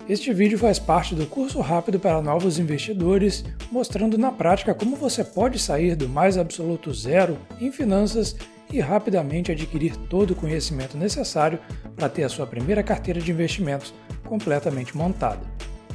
Este vídeo faz parte do curso rápido para novos investidores, mostrando na prática como você pode sair do mais absoluto zero em finanças e rapidamente adquirir todo o conhecimento necessário para ter a sua primeira carteira de investimentos completamente montada.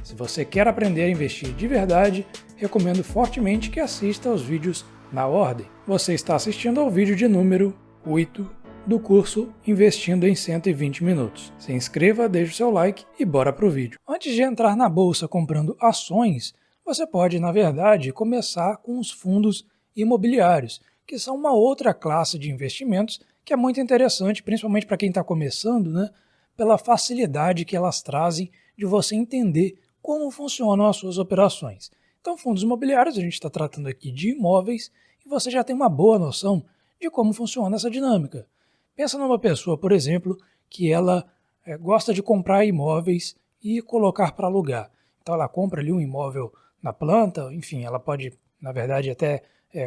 Se você quer aprender a investir de verdade, recomendo fortemente que assista aos vídeos na ordem. Você está assistindo ao vídeo de número 8 do curso Investindo em 120 Minutos. Se inscreva, deixe o seu like e bora pro vídeo. Antes de entrar na bolsa comprando ações, você pode, na verdade, começar com os fundos imobiliários, que são uma outra classe de investimentos que é muito interessante, principalmente para quem está começando, né, pela facilidade que elas trazem de você entender como funcionam as suas operações. Então, fundos imobiliários, a gente está tratando aqui de imóveis, e você já tem uma boa noção de como funciona essa dinâmica. Pensa numa pessoa, por exemplo, que ela gosta de comprar imóveis e colocar para alugar. Então ela compra ali um imóvel na planta, enfim, ela pode, na verdade, até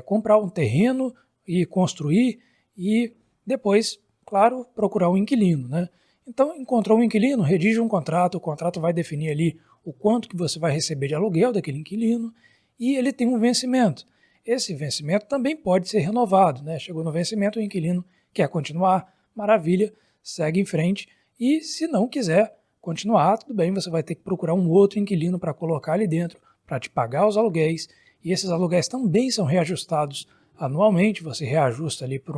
comprar um terreno e construir e depois, claro, procurar um inquilino, né? Então, encontrou um inquilino, redige um contrato, o contrato vai definir ali o quanto que você vai receber de aluguel daquele inquilino e ele tem um vencimento. Esse vencimento também pode ser renovado, né? Chegou no vencimento, o inquilino quer continuar, maravilha, segue em frente. E se não quiser continuar, tudo bem, você vai ter que procurar um outro inquilino para colocar ali dentro, para te pagar os aluguéis. E esses aluguéis também são reajustados anualmente, você reajusta ali por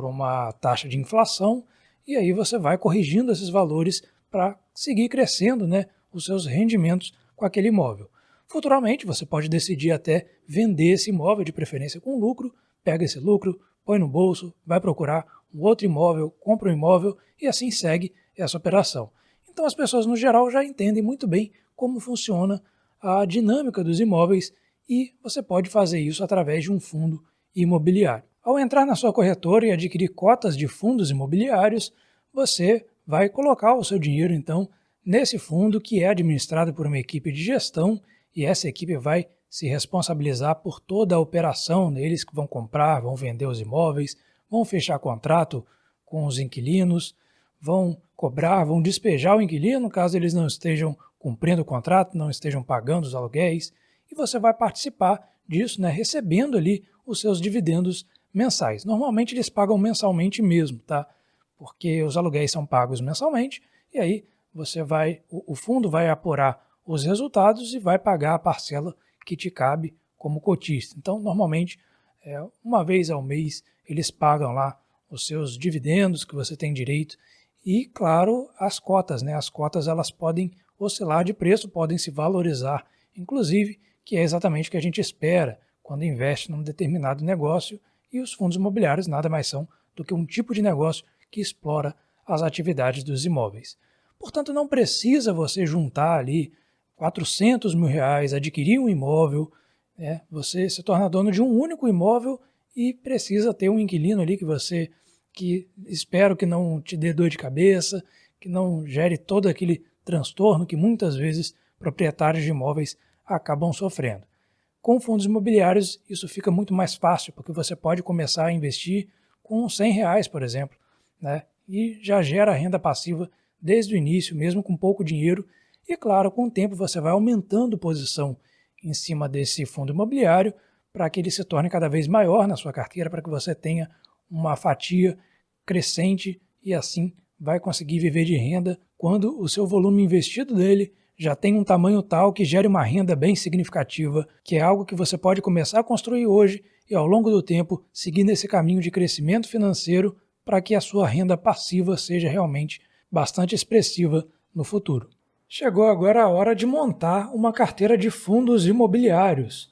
uma taxa de inflação, e aí você vai corrigindo esses valores para seguir crescendo, né, os seus rendimentos com aquele imóvel. Futuramente você pode decidir até vender esse imóvel, de preferência com lucro, pega esse lucro, põe no bolso, vai procurar um outro imóvel, compra um imóvel e assim segue essa operação. Então as pessoas no geral já entendem muito bem como funciona a dinâmica dos imóveis e você pode fazer isso através de um fundo imobiliário. Ao entrar na sua corretora e adquirir cotas de fundos imobiliários, você vai colocar o seu dinheiro então nesse fundo que é administrado por uma equipe de gestão e essa equipe vai se responsabilizar por toda a operação deles que vão comprar, vão vender os imóveis, vão fechar contrato com os inquilinos, vão cobrar, vão despejar o inquilino caso eles não estejam cumprindo o contrato, não estejam pagando os aluguéis, e você vai participar disso, né, recebendo ali os seus dividendos mensais. Normalmente eles pagam mensalmente mesmo, tá? Porque os aluguéis são pagos mensalmente, e aí o fundo vai apurar os resultados e vai pagar a parcela que te cabe como cotista. Então, normalmente, uma vez ao mês, eles pagam lá os seus dividendos que você tem direito e, claro, as cotas, né? As cotas elas podem oscilar de preço, podem se valorizar, inclusive, que é exatamente o que a gente espera quando investe num determinado negócio, e os fundos imobiliários nada mais são do que um tipo de negócio que explora as atividades dos imóveis. Portanto, não precisa você juntar ali R$400 mil, adquirir um imóvel, né? Você se torna dono de um único imóvel e precisa ter um inquilino ali que espero que não te dê dor de cabeça, que não gere todo aquele transtorno que muitas vezes proprietários de imóveis acabam sofrendo. Com fundos imobiliários isso fica muito mais fácil, porque você pode começar a investir com R$100, por exemplo, né? E já gera renda passiva desde o início, mesmo com pouco dinheiro. E claro, com o tempo você vai aumentando posição em cima desse fundo imobiliário para que ele se torne cada vez maior na sua carteira, para que você tenha uma fatia crescente e assim vai conseguir viver de renda quando o seu volume investido dele já tem um tamanho tal que gere uma renda bem significativa, que é algo que você pode começar a construir hoje e ao longo do tempo seguir nesse caminho de crescimento financeiro para que a sua renda passiva seja realmente bastante expressiva no futuro. Chegou agora a hora de montar uma carteira de fundos imobiliários.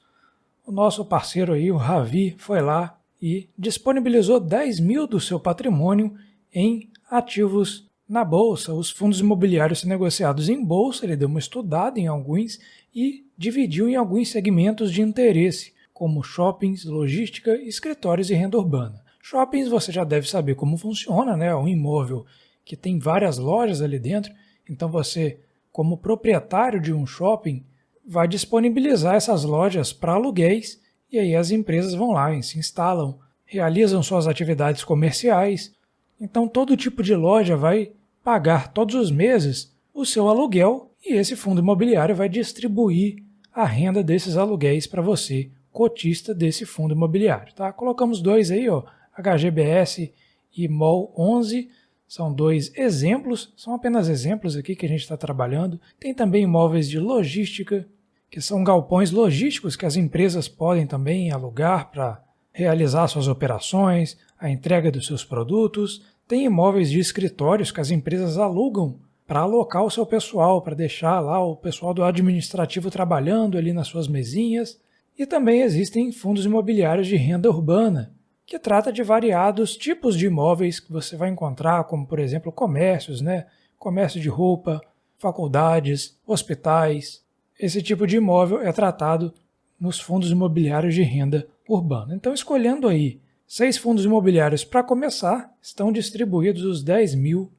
O nosso parceiro aí, o Ravi, foi lá e disponibilizou 10 mil do seu patrimônio em ativos na bolsa. Os fundos imobiliários são negociados em bolsa, ele deu uma estudada em alguns e dividiu em alguns segmentos de interesse, como shoppings, logística, escritórios e renda urbana. Shoppings você já deve saber como funciona, né? É um imóvel que tem várias lojas ali dentro, então você, como proprietário de um shopping, vai disponibilizar essas lojas para aluguéis e aí as empresas vão lá e se instalam, realizam suas atividades comerciais. Então todo tipo de loja vai pagar todos os meses o seu aluguel e esse fundo imobiliário vai distribuir a renda desses aluguéis para você, cotista desse fundo imobiliário. Tá? Colocamos dois aí, ó, HGBS e MOL 11, são dois exemplos, são apenas exemplos aqui que a gente está trabalhando. Tem também imóveis de logística, que são galpões logísticos que as empresas podem também alugar para realizar suas operações, a entrega dos seus produtos. Tem imóveis de escritórios que as empresas alugam para alocar o seu pessoal, para deixar lá o pessoal do administrativo trabalhando ali nas suas mesinhas. E também existem fundos imobiliários de renda urbana, que trata de variados tipos de imóveis que você vai encontrar, como por exemplo comércios, né? Comércio de roupa, faculdades, hospitais. Esse tipo de imóvel é tratado nos fundos imobiliários de renda urbana. Então, escolhendo aí 6 fundos imobiliários para começar, estão distribuídos os 10 mil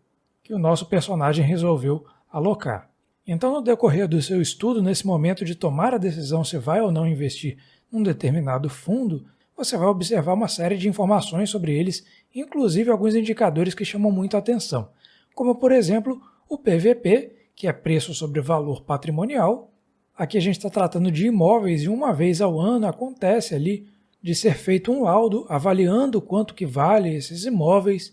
que o nosso personagem resolveu alocar. Então, no decorrer do seu estudo, nesse momento de tomar a decisão se vai ou não investir num determinado fundo, você vai observar uma série de informações sobre eles, inclusive alguns indicadores que chamam muito a atenção, como, por exemplo, o PVP, que é preço sobre valor patrimonial. Aqui a gente está tratando de imóveis e uma vez ao ano acontece ali de ser feito um laudo avaliando quanto que vale esses imóveis,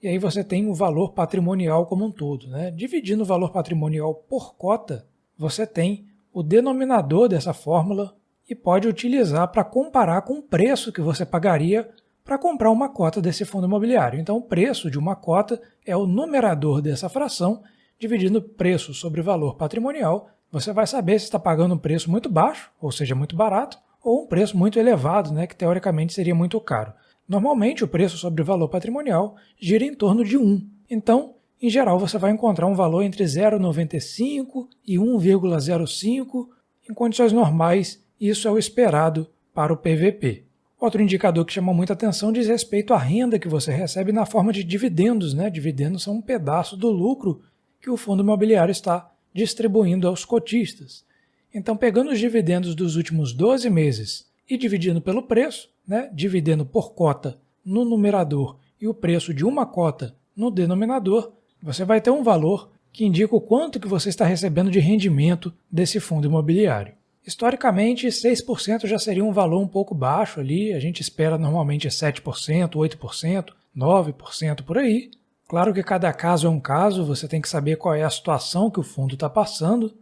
e aí você tem o valor patrimonial como um todo, né? Dividindo o valor patrimonial por cota, você tem o denominador dessa fórmula e pode utilizar para comparar com o preço que você pagaria para comprar uma cota desse fundo imobiliário. Então o preço de uma cota é o numerador dessa fração, dividindo preço sobre valor patrimonial. Você vai saber se está pagando um preço muito baixo, ou seja, muito barato, ou um preço muito elevado, né, que teoricamente seria muito caro. Normalmente, o preço sobre valor patrimonial gira em torno de 1. Então, em geral, você vai encontrar um valor entre 0,95 e 1,05. Em condições normais, isso é o esperado para o PVP. Outro indicador que chama muita atenção diz respeito à renda que você recebe na forma de dividendos, né? Dividendos são um pedaço do lucro que o fundo imobiliário está distribuindo aos cotistas. Então, pegando os dividendos dos últimos 12 meses e dividindo pelo preço, né, dividendo por cota no numerador e o preço de uma cota no denominador, você vai ter um valor que indica o quanto que você está recebendo de rendimento desse fundo imobiliário. Historicamente, 6% já seria um valor um pouco baixo ali, a gente espera normalmente 7%, 8%, 9% por aí. Claro que cada caso é um caso, você tem que saber qual é a situação que o fundo está passando.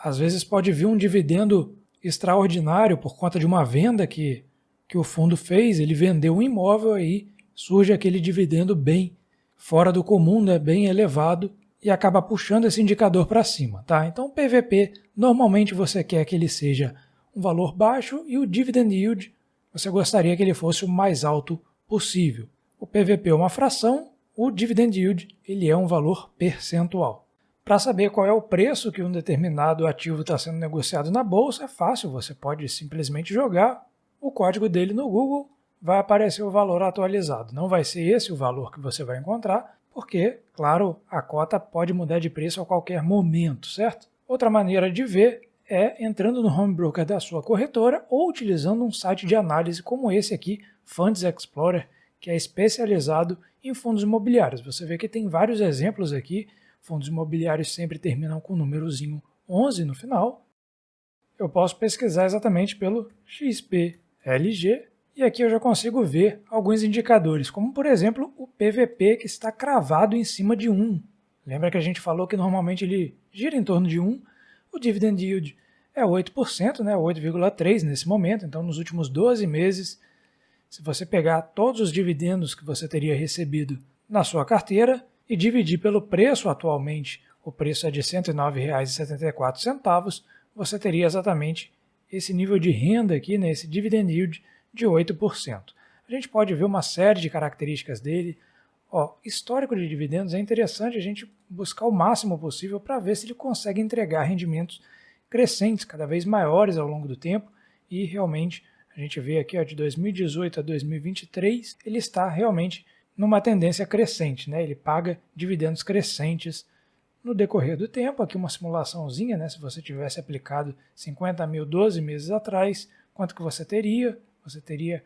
Às vezes pode vir um dividendo extraordinário por conta de uma venda que o fundo fez, ele vendeu um imóvel, aí surge aquele dividendo bem fora do comum, né, bem elevado, e acaba puxando esse indicador para cima. Tá? Então o PVP, normalmente você quer que ele seja um valor baixo e o dividend yield, você gostaria que ele fosse o mais alto possível. O PVP é uma fração, o dividend yield ele é um valor percentual. Para saber qual é o preço que um determinado ativo está sendo negociado na bolsa, é fácil, você pode simplesmente jogar o código dele no Google, vai aparecer o valor atualizado. Não vai ser esse o valor que você vai encontrar, porque, claro, a cota pode mudar de preço a qualquer momento, certo? Outra maneira de ver é entrando no home broker da sua corretora ou utilizando um site de análise como esse aqui, Funds Explorer, que é especializado em fundos imobiliários. Você vê que tem vários exemplos aqui. Fundos imobiliários sempre terminam com o númerozinho 11 no final. Eu posso pesquisar exatamente pelo XPLG e aqui eu já consigo ver alguns indicadores, como por exemplo o PVP que está cravado em cima de 1. Lembra que a gente falou que normalmente ele gira em torno de 1? O dividend yield é 8%, né? 8,3% nesse momento, então nos últimos 12 meses, se você pegar todos os dividendos que você teria recebido na sua carteira e dividir pelo preço atualmente, o preço é de R$ 109,74, você teria exatamente esse nível de renda aqui, né, esse dividend yield de 8%. A gente pode ver uma série de características dele. Histórico de dividendos é interessante a gente buscar o máximo possível para ver se ele consegue entregar rendimentos crescentes, cada vez maiores ao longo do tempo, e realmente a gente vê aqui de 2018 a 2023, ele está realmente numa tendência crescente, né? Ele paga dividendos crescentes no decorrer do tempo. Aqui uma simulaçãozinha, né? Se você tivesse aplicado 50 mil 12 meses atrás, quanto que você teria? Você teria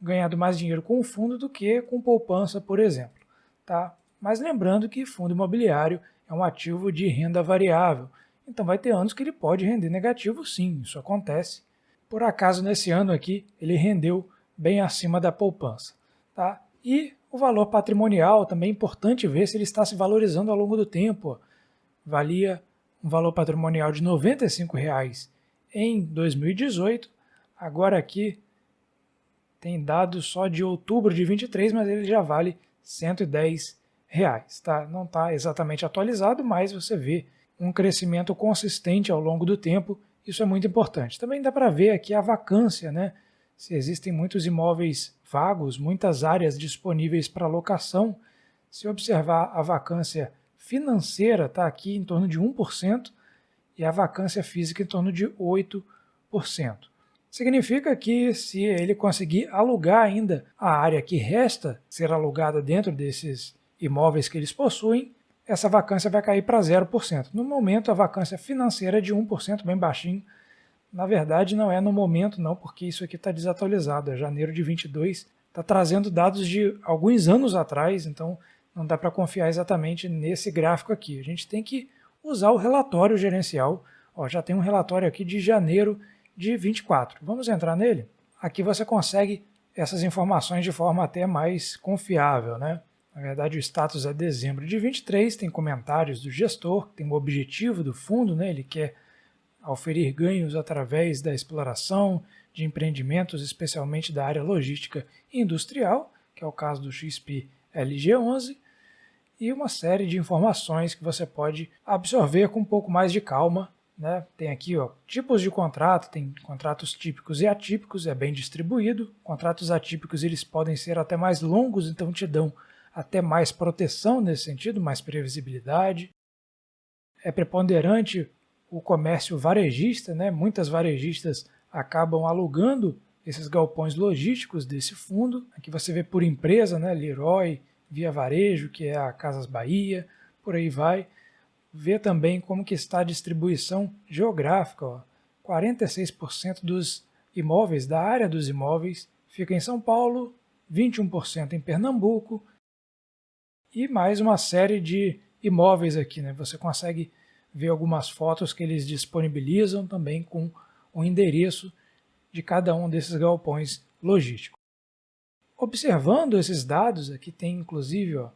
ganhado mais dinheiro com o fundo do que com poupança, por exemplo. Tá? Mas lembrando que fundo imobiliário é um ativo de renda variável. Então vai ter anos que ele pode render negativo sim, isso acontece. Por acaso nesse ano aqui ele rendeu bem acima da poupança. Tá? E o valor patrimonial também é importante ver se ele está se valorizando ao longo do tempo. Valia um valor patrimonial de R$ 95,00 em 2018, agora aqui tem dados só de outubro de 23, mas ele já vale R$ 110,00. Tá? Não está exatamente atualizado, mas você vê um crescimento consistente ao longo do tempo, isso é muito importante. Também dá para ver aqui a vacância, né? Se existem muitos imóveis vagos, muitas áreas disponíveis para locação. Se observar a vacância financeira, está aqui em torno de 1%, e a vacância física em torno de 8%. Significa que se ele conseguir alugar ainda a área que resta ser alugada dentro desses imóveis que eles possuem, essa vacância vai cair para 0%. No momento, a vacância financeira é de 1%, bem baixinho. Na verdade, não é no momento não, porque isso aqui está desatualizado. É janeiro de 22, está trazendo dados de alguns anos atrás, então não dá para confiar exatamente nesse gráfico aqui. A gente tem que usar o relatório gerencial. Ó, já tem um relatório aqui de janeiro de 24. Vamos entrar nele? Aqui você consegue essas informações de forma até mais confiável, né? Na verdade, o status é dezembro de 23, tem comentários do gestor, tem o objetivo do fundo, né? Ele quer oferir ganhos através da exploração de empreendimentos, especialmente da área logística e industrial, que é o caso do XP LG11, e uma série de informações que você pode absorver com um pouco mais de calma. Né? Tem aqui tipos de contrato, tem contratos típicos e atípicos, é bem distribuído. Contratos atípicos eles podem ser até mais longos, então te dão até mais proteção nesse sentido, mais previsibilidade. É preponderante o comércio varejista, né? Muitas varejistas acabam alugando esses galpões logísticos desse fundo. Aqui você vê por empresa, né? Leroy, Via Varejo, que é a Casas Bahia, por aí vai. Vê também como que está a distribuição geográfica. 46% dos imóveis, da área dos imóveis, fica em São Paulo, 21% em Pernambuco, e mais uma série de imóveis aqui, né? Você consegue ver algumas fotos que eles disponibilizam também com o endereço de cada um desses galpões logísticos. Observando esses dados, aqui tem inclusive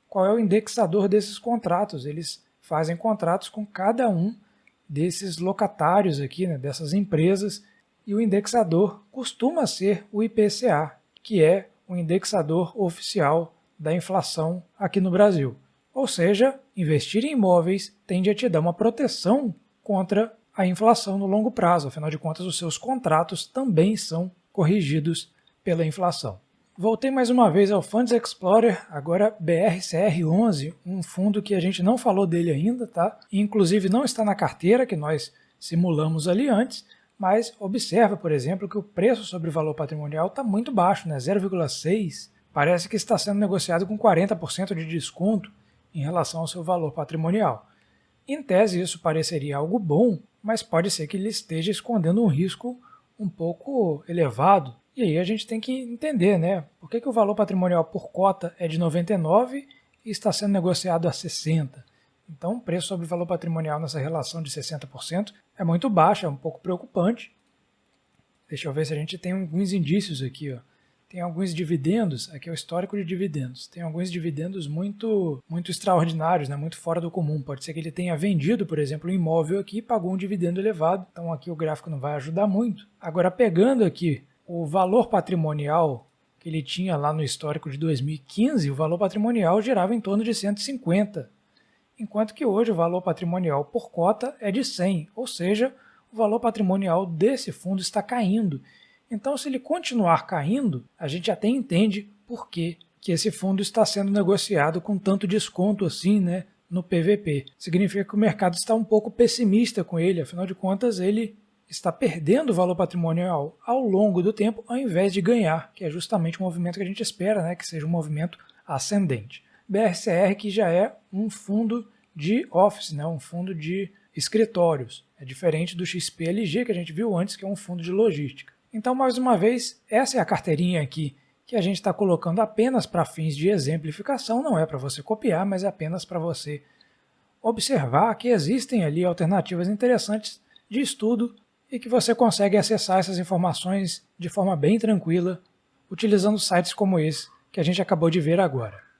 qual é o indexador desses contratos. Eles fazem contratos com cada um desses locatários aqui, né, dessas empresas, e o indexador costuma ser o IPCA, que é o indexador oficial da inflação aqui no Brasil. Ou seja, investir em imóveis tende a te dar uma proteção contra a inflação no longo prazo. Afinal de contas, os seus contratos também são corrigidos pela inflação. Voltei mais uma vez ao Funds Explorer, agora BRCR11, um fundo que a gente não falou dele ainda, tá? E, inclusive não está na carteira que nós simulamos ali antes, mas observa, por exemplo, que o preço sobre o valor patrimonial está muito baixo, né? 0,6. Parece que está sendo negociado com 40% de desconto em relação ao seu valor patrimonial. Em tese, isso pareceria algo bom, mas pode ser que ele esteja escondendo um risco um pouco elevado. E aí a gente tem que entender, né? Por que o valor patrimonial por cota é de 99 e está sendo negociado a 60? Então, o preço sobre valor patrimonial nessa relação de 60% é muito baixo, é um pouco preocupante. Deixa eu ver se a gente tem alguns indícios aqui, ó. Tem alguns dividendos, aqui é o histórico de dividendos, tem alguns dividendos muito extraordinários, né, muito fora do comum. Pode ser que ele tenha vendido, por exemplo, um imóvel aqui e pagou um dividendo elevado, então aqui o gráfico não vai ajudar muito. Agora, pegando aqui o valor patrimonial que ele tinha lá no histórico de 2015, o valor patrimonial girava em torno de 150, enquanto que hoje o valor patrimonial por cota é de 100, ou seja, o valor patrimonial desse fundo está caindo. Então, se ele continuar caindo, a gente até entende por que esse fundo está sendo negociado com tanto desconto assim, né, no PVP. Significa que o mercado está um pouco pessimista com ele, afinal de contas ele está perdendo valor patrimonial ao longo do tempo, ao invés de ganhar, que é justamente o movimento que a gente espera, né, que seja um movimento ascendente. BRCR, que já é um fundo de office, né, um fundo de escritórios. É diferente do XPLG que a gente viu antes, que é um fundo de logística. Então, mais uma vez, essa é a carteirinha aqui que a gente está colocando apenas para fins de exemplificação, não é para você copiar, mas é apenas para você observar que existem ali alternativas interessantes de estudo e que você consegue acessar essas informações de forma bem tranquila, utilizando sites como esse que a gente acabou de ver agora.